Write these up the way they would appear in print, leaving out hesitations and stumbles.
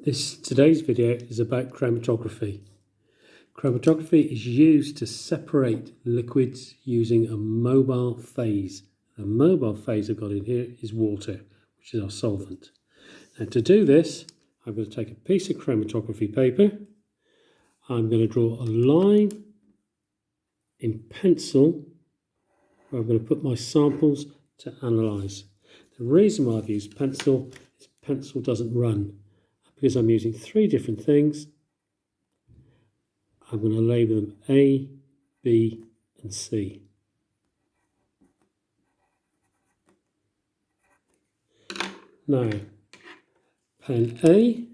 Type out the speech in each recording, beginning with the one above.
Today's video is about chromatography. Chromatography is used to separate liquids using a mobile phase. The mobile phase I've got in here is water, which is our solvent. Now to do this, I'm going to take a piece of chromatography paper. I'm going to draw a line in pencil where I'm going to put my samples to analyse. The reason why I've used pencil is pencil doesn't run. Because I'm using three different things, I'm going to label them A, B and C. Now, pen A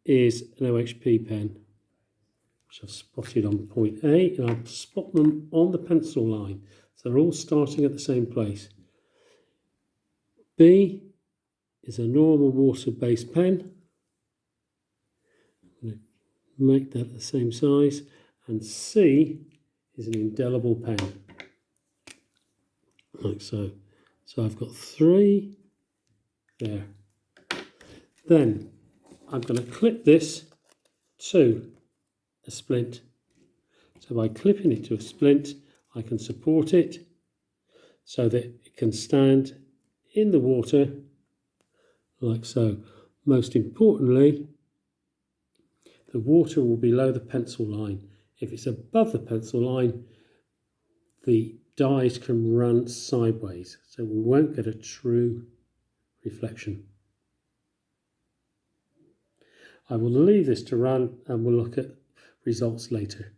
is an OHP pen, which I've spotted on point A, and I'll spot them on the pencil line. So they're all starting at the same place. B is a normal water-based pen. I'm going to make that the same size. And C is an indelible pen, like so. So I've got three there. Then I'm going to clip this to a splint. So by clipping it to a splint, I can support it so that it can stand in the water like so. Most importantly, the water will be below the pencil line. If it's above the pencil line, the dyes can run sideways, so we won't get a true reflection. I will leave this to run and we'll look at results later.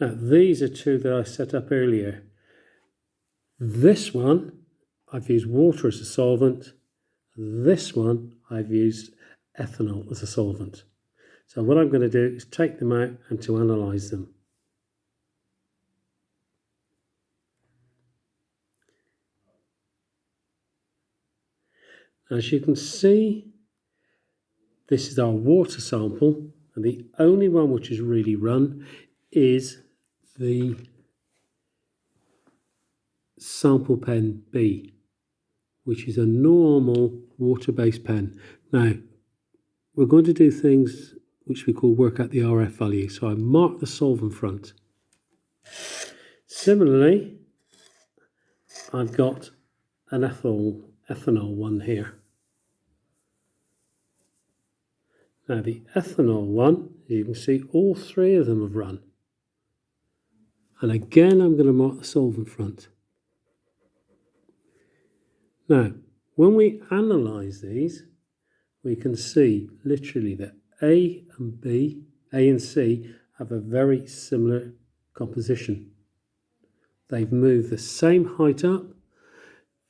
Now these are two that I set up earlier. This one I've used water as a solvent. This one I've used ethanol as a solvent. So what I'm going to do is take them out and to analyse them. As you can see, this is our water sample, and the only one which is really run is the sample pen B, which is a normal water-based pen. Now, we're going to do things which we call work out the RF value. So I mark the solvent front. Similarly, I've got an ethanol one here. Now the ethanol one, you can see all three of them have run. And again, I'm going to mark the solvent front. Now, when we analyse these, we can see literally that A and C have a very similar composition. They've moved the same height up.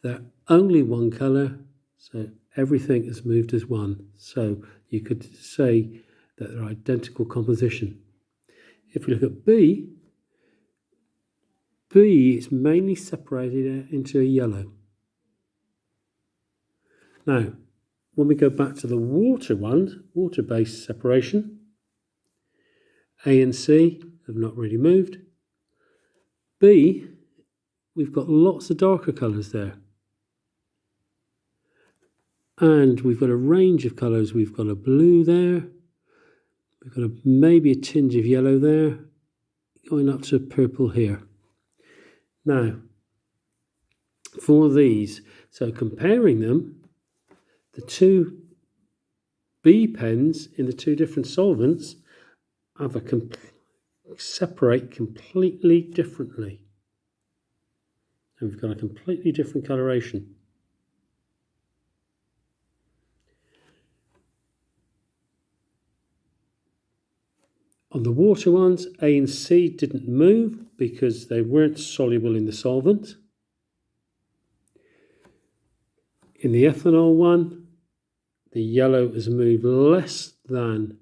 They're only one colour, so everything is moved as one. So you could say that they're identical composition. If we look at B is mainly separated into a yellow. Now, when we go back to the water ones, water-based separation, A and C have not really moved. B, we've got lots of darker colours there. And we've got a range of colours. We've got a blue there. We've got maybe a tinge of yellow there, going up to purple here. Now, for these, so comparing them, the two B pens in the two different solvents have separate completely differently. And we've got a completely different coloration. On the water ones, A and C didn't move because they weren't soluble in the solvent. In the ethanol one, the yellow has moved less than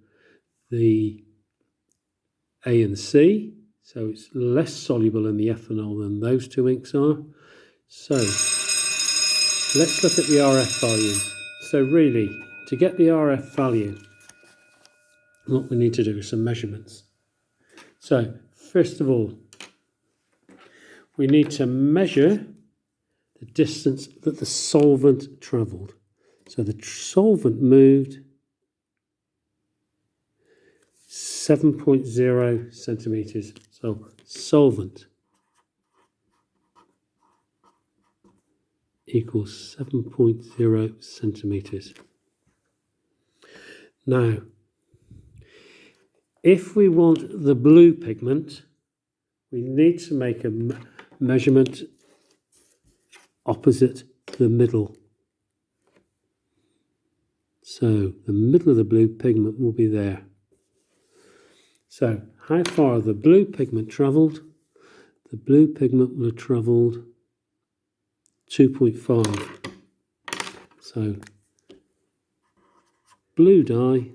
the A and C, so it's less soluble in the ethanol than those two inks are. So let's look at the RF values. So really, to get the RF value, what we need to do is some measurements. So first of all, we need to measure the distance that the solvent travelled. So the solvent moved 7.0 centimeters. So solvent equals 7.0 centimeters. Now, if we want the blue pigment, we need to make a measurement opposite the middle. So the middle of the blue pigment will be there. So how far the blue pigment travelled? The blue pigment will have travelled 2.5. So blue dye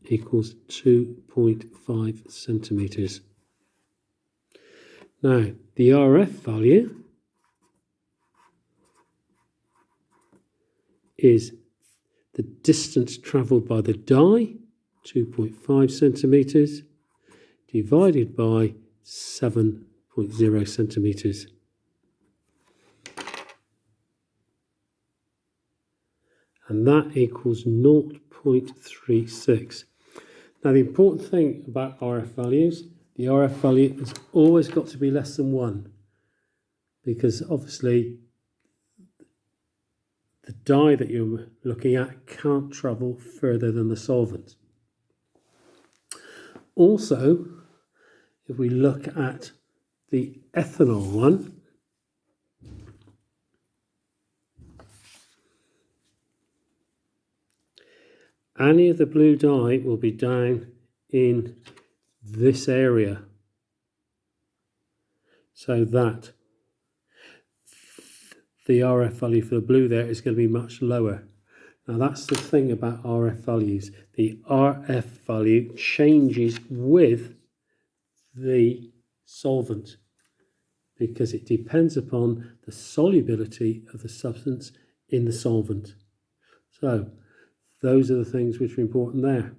equals 2.5 centimeters. Now the RF value is the distance travelled by the dye, 2.5 centimeters, divided by 7.0 centimeters. And that equals 0.36. Now the important thing about RF values, the RF value has always got to be less than 1, because obviously the dye that you're looking at can't travel further than the solvent. Also, if we look at the ethanol one, any of the blue dye will be down in this area, so that the RF value for the blue there is going to be much lower. Now that's the thing about RF values. The RF value changes with the solvent because it depends upon the solubility of the substance in the solvent. So those are the things which are important there.